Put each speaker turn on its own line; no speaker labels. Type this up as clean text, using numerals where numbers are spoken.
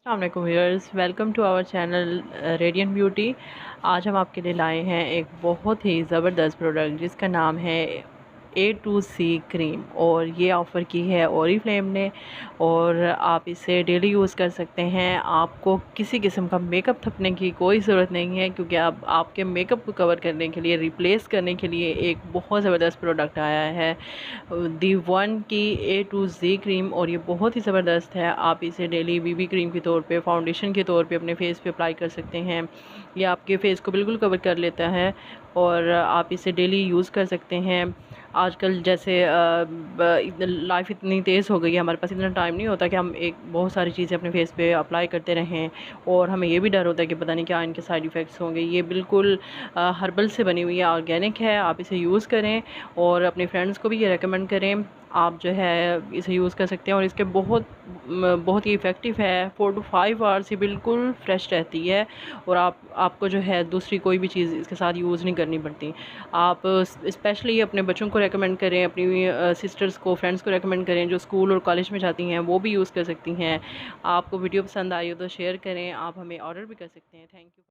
अस्सलाम viewers, welcome to our channel radiant beauty. आज हम आपके लिए लाए हैं एक बहुत ही ज़बरदस्त प्रोडक्ट जिसका नाम है A2C क्रीम। और ये ऑफ़र की है ओरिफ्लेम ने, और आप इसे डेली यूज़ कर सकते हैं। आपको किसी किस्म का मेकअप थकने की कोई ज़रूरत नहीं है, क्योंकि अब आपके मेकअप को कवर करने के लिए, रिप्लेस करने के लिए एक बहुत ज़बरदस्त प्रोडक्ट आया है, दी वन की A2Z क्रीम। और ये बहुत ही ज़बरदस्त है। आप इसे डेली बीबी क्रीम के तौर पे, फाउंडेशन के तौर पे अपने फेस पे अप्लाई कर सकते हैं। ये आपके फेस को बिल्कुल कवर कर लेता है और आप इसे डेली यूज़ कर सकते हैं। आजकल जैसे लाइफ इतनी तेज़ हो गई है, हमारे पास इतना टाइम नहीं होता कि हम एक बहुत सारी चीज़ें अपने फेस पे अप्लाई करते रहें, और हमें ये भी डर होता है कि पता नहीं क्या इनके साइड इफ़ेक्ट्स होंगे। ये बिल्कुल हर्बल से बनी हुई है, ऑर्गेनिक है। आप इसे यूज़ करें और अपने फ्रेंड्स को भी ये रेकमेंड करें। आप जो है इसे यूज़ कर सकते हैं, और इसके बहुत ही इफ़ेक्टिव है। 4 to 5 आवर्स ये बिल्कुल फ्रेश रहती है, और आपको जो है दूसरी कोई भी चीज़ इसके साथ यूज़ नहीं करनी पड़ती। आप स्पेशली अपने बच्चों को रेकमेंड करें, अपनी सिस्टर्स को, फ्रेंड्स को रेकमेंड करें जो स्कूल और कॉलेज में जाती हैं, वो भी यूज़ कर सकती हैं। आपको वीडियो पसंद आई हो तो शेयर करें। आप हमें ऑर्डर भी कर सकते हैं। Thank you.